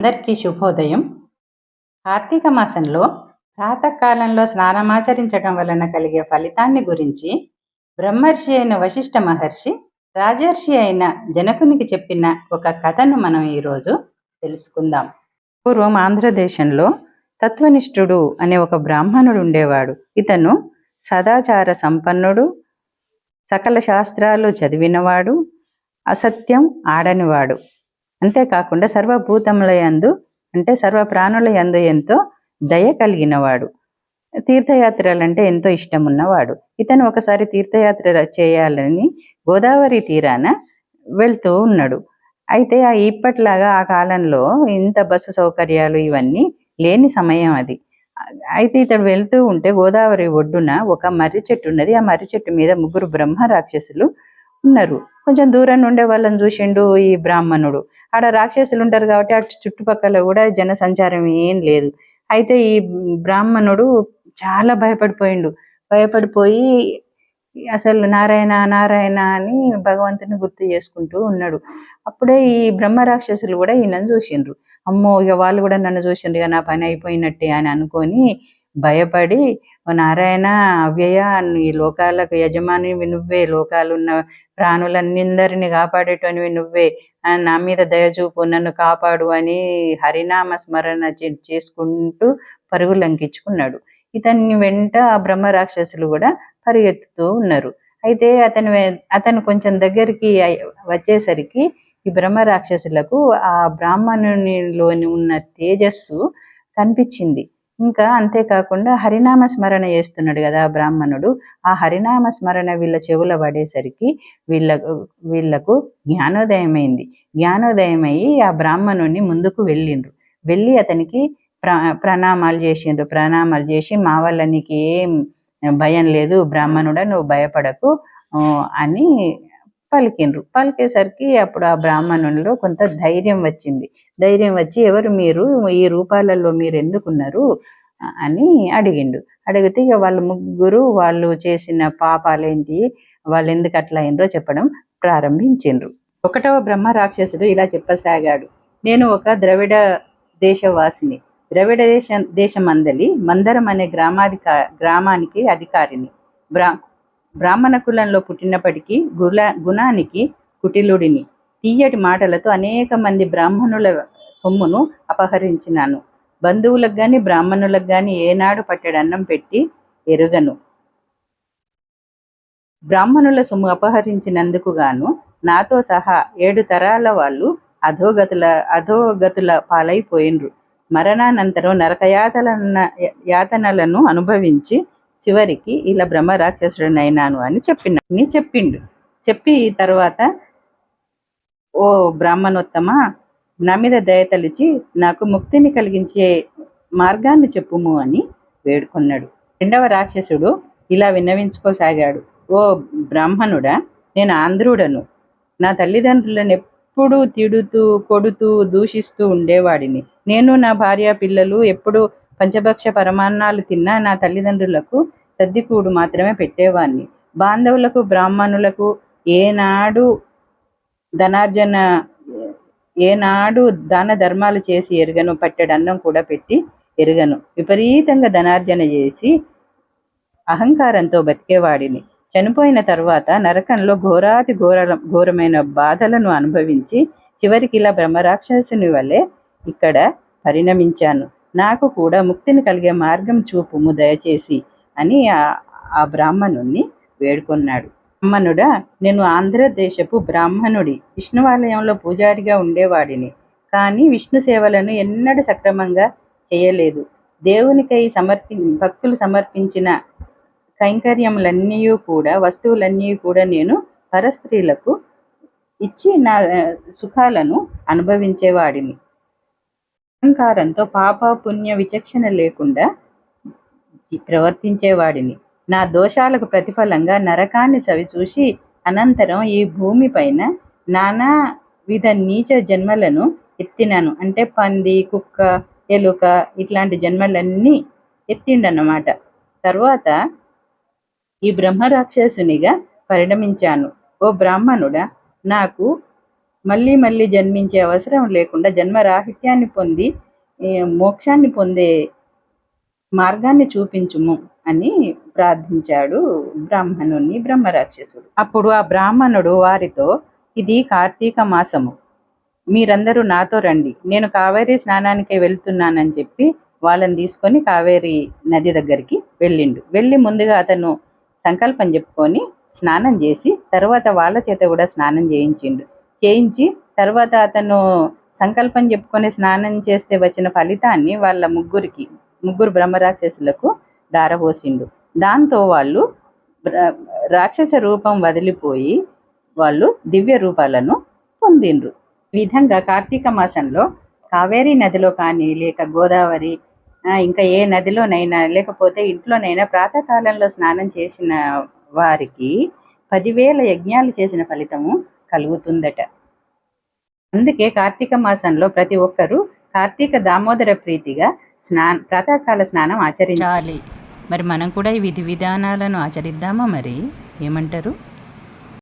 అందరికీ శుభోదయం. కార్తీక మాసంలో ప్రాతకాలంలో స్నానమాచరించడం వలన కలిగే ఫలితాన్ని గురించి బ్రహ్మర్షి అయిన వశిష్ఠ మహర్షి రాజర్షి అయిన జనకునికి చెప్పిన ఒక కథను మనం ఈరోజు తెలుసుకుందాం. పూర్వం ఆంధ్రదేశంలో తత్వనిష్ఠుడు అనే ఒక బ్రాహ్మణుడు ఉండేవాడు. ఇతను సదాచార సంపన్నుడు, సకల శాస్త్రాలు చదివినవాడు, అసత్యం ఆడనివాడు. అంతేకాకుండా సర్వభూతముల యందు అంటే సర్వ ప్రాణుల యందు ఎంతో దయ కలిగినవాడు. తీర్థయాత్రలంటే ఎంతో ఇష్టం ఉన్నవాడు. ఇతను ఒకసారి తీర్థయాత్ర చేయాలని గోదావరి తీరాన వెళ్తూ ఉన్నాడు. అయితే ఇప్పట్లాగా ఆ కాలంలో ఇంత బస్సు సౌకర్యాలు ఇవన్నీ లేని సమయం అది. అయితే ఇతడు వెళ్తూ ఉంటే గోదావరి ఒడ్డున ఒక మర్రి చెట్టు ఉన్నది. ఆ మర్రి చెట్టు మీద ముగ్గురు బ్రహ్మ రాక్షసులు ఉన్నారు. కొంచెం దూరం నుండే వాళ్ళని చూసిండు ఈ బ్రాహ్మణుడు. ఆడ రాక్షసులు ఉంటారు కాబట్టి అటు చుట్టుపక్కల కూడా జన సంచారం ఏం లేదు. అయితే ఈ బ్రాహ్మణుడు చాలా భయపడిపోయి అసలు నారాయణ నారాయణ అని భగవంతుని గుర్తు చేసుకుంటూ ఉన్నాడు. అప్పుడే ఈ బ్రహ్మ రాక్షసులు కూడా ఈయనను చూసిండ్రు. అమ్మో, ఇక వాళ్ళు కూడా నన్ను చూసిండ్రు, ఇక నా పని అయిపోయినట్టే అని అనుకొని భయపడి, నారాయణ అవ్యయ, ఈ లోకాలకు యజమానివి నువ్వే, లోకాలున్న ప్రాణులన్నిందరిని కాపాడేటనివి నువ్వే, నా మీద దయచూపు, నన్ను కాపాడు అని హరినామ స్మరణ చేసుకుంటూ పరుగులంకించుకున్నాడు. ఇతన్ని వెంట ఆ బ్రహ్మ రాక్షసులు కూడా పరిగెత్తుతూ ఉన్నారు. అయితే అతను కొంచెం దగ్గరికి వచ్చేసరికి ఈ బ్రహ్మ రాక్షసులకు ఆ బ్రాహ్మణునిలోని ఉన్న తేజస్సు కనిపించింది. ఇంకా అంతేకాకుండా హరినామ స్మరణ చేస్తున్నాడు కదా ఆ బ్రాహ్మణుడు. ఆ హరినామ స్మరణ వీళ్ళ చెవుల పడేసరికి వీళ్ళకు జ్ఞానోదయమైంది. జ్ఞానోదయమయ్యి ఆ బ్రాహ్మణుని ముందుకు వెళ్ళి అతనికి ప్రణామాలు చేసి, మా వల్ల నీకు ఏం భయం లేదు బ్రాహ్మణుడా, నువ్వు భయపడకు అని పలికేసరికి అప్పుడు ఆ బ్రాహ్మణుల్లో కొంత ధైర్యం వచ్చి, ఎవరు మీరు, ఈ రూపాలలో మీరు ఎందుకున్నారు అని అడిగితే ఇక వాళ్ళు ముగ్గురు వాళ్ళు చేసిన పాపాలేంటి, వాళ్ళు ఎందుకు అట్లా అయినరో చెప్పడం ప్రారంభించిండ్రు. ఒకటవ బ్రహ్మ రాక్షసుడు ఇలా చెప్పసాగాడు. నేను ఒక ద్రవిడ దేశవాసిని. ద్రవిడ దేశమందలి మందరం అనే గ్రామానికి అధికారిని. బ్రాహ్మణ కులంలో పుట్టినప్పటికీ గుణానికి కుటిలుడిని. తీయటి మాటలతో అనేక మంది బ్రాహ్మణుల సొమ్మును అపహరించినాను. బంధువులకు గాని బ్రాహ్మణులకు గాని ఏనాడు పట్టెడన్నం పెట్టి ఎరుగను. బ్రాహ్మణుల సొమ్ము అపహరించినందుకు గాను నాతో సహా 7 తరాల వాళ్ళు అధోగతుల పాలైపోయినరు. మరణానంతరం యాతనలను అనుభవించి చివరికి ఇలా బ్రహ్మ రాక్షసుడినైనాను అని చెప్పిండు. చెప్పి తర్వాత, ఓ బ్రాహ్మణోత్తమ, నా మీద దయతలిచి నాకు ముక్తిని కలిగించే మార్గాన్ని చెప్పుము అని వేడుకున్నాడు. రెండవ రాక్షసుడు ఇలా విన్నవించుకోసాగాడు. ఓ బ్రాహ్మణుడా, నేను ఆంధ్రుడను. నా తల్లిదండ్రులను ఎప్పుడూ తిడుతూ కొడుతూ దూషిస్తూ ఉండేవాడిని. నేను నా భార్య పిల్లలు ఎప్పుడు పంచభక్ష పరమాన్నాలు తిన్నా నా తల్లిదండ్రులకు సద్దికూడు మాత్రమే పెట్టేవాడిని. బాంధవులకు బ్రాహ్మణులకు ఏనాడు దాన ధర్మాలు చేసి ఎరుగను, పట్టెడన్నం కూడా పెట్టి ఎరుగను. విపరీతంగా ధనార్జన చేసి అహంకారంతో బతికేవాడిని. చనిపోయిన తర్వాత నరకంలో ఘోరమైన బాధలను అనుభవించి చివరికి ఇలా బ్రహ్మరాక్షసుని వలె ఇక్కడ పరిణమించాను. నాకు కూడా ముక్తిని కలిగే మార్గం చూపుము దయచేసి అని ఆ బ్రాహ్మణుణ్ణి వేడుకొన్నాడు. బ్రాహ్మణుడా, నేను ఆంధ్రదేశపు బ్రాహ్మణుడి. విష్ణువాలయంలో పూజారిగా ఉండేవాడిని. కానీ విష్ణు సేవలను ఎన్నడూ సక్రమంగా చేయలేదు. దేవునికై భక్తులు సమర్పించిన కైంకర్యములన్నీ కూడా, వస్తువులన్నీ కూడా నేను పరస్త్రీలకు ఇచ్చి నా సుఖాలను అనుభవించేవాడిని. అహంకారంతో పాప పుణ్య విచక్షణ లేకుండా ప్రవర్తించేవాడిని. నా దోషాలకు ప్రతిఫలంగా నరకాన్ని చవిచూసి అనంతరం ఈ భూమి పైన నానా విధ నీచ జన్మలను ఎత్తినాను. అంటే పంది, కుక్క, ఎలుక ఇట్లాంటి జన్మలన్నీ ఎత్తిండన్నమాట. తర్వాత ఈ బ్రహ్మరాక్షసునిగా పరిణమించాను. ఓ బ్రాహ్మణుడా, నాకు మళ్ళీ మళ్ళీ జన్మించే అవసరం లేకుండా జన్మరాహిత్యాన్ని పొంది మోక్షాన్ని పొందే మార్గాన్ని చూపించుము అని ప్రార్థించాడు బ్రాహ్మణుణ్ణి బ్రహ్మరాక్షసుడు. అప్పుడు ఆ బ్రాహ్మణుడు వారితో, ఇది కార్తీక మాసము, మీరందరూ నాతో రండి, నేను కావేరీ స్నానానికి వెళ్తున్నానని చెప్పి వాళ్ళని తీసుకొని కావేరీ నది దగ్గరికి వెళ్ళి ముందుగా అతను సంకల్పం చెప్పుకొని స్నానం చేసి తర్వాత వాళ్ళ చేత కూడా స్నానం చేయించి తర్వాత అతను సంకల్పం చెప్పుకొని స్నానం చేస్తే వచ్చిన ఫలితాన్ని వాళ్ళ ముగ్గురు బ్రహ్మరాక్షసులకు దారపోసిండు. దాంతో వాళ్ళు రాక్షస రూపం వదిలిపోయి వాళ్ళు దివ్య రూపాలను పొందిండ్రు. ఈ విధంగా కార్తీక మాసంలో కావేరీ నదిలో కానీ లేక గోదావరి ఇంకా ఏ నదిలోనైనా లేకపోతే ఇంట్లోనైనా ప్రాతకాలంలో స్నానం చేసిన వారికి 10,000 యజ్ఞాలు చేసిన ఫలితము కలుగుతుందట. అందుకే కార్తీక మాసంలో ప్రతి ఒక్కరూ కార్తీక దామోదర ప్రీతిగా ప్రాతకాల స్నానం ఆచరించాలి. మరి మనం కూడా ఈ విధి విధానాలను ఆచరిద్దామా? మరి ఏమంటారు?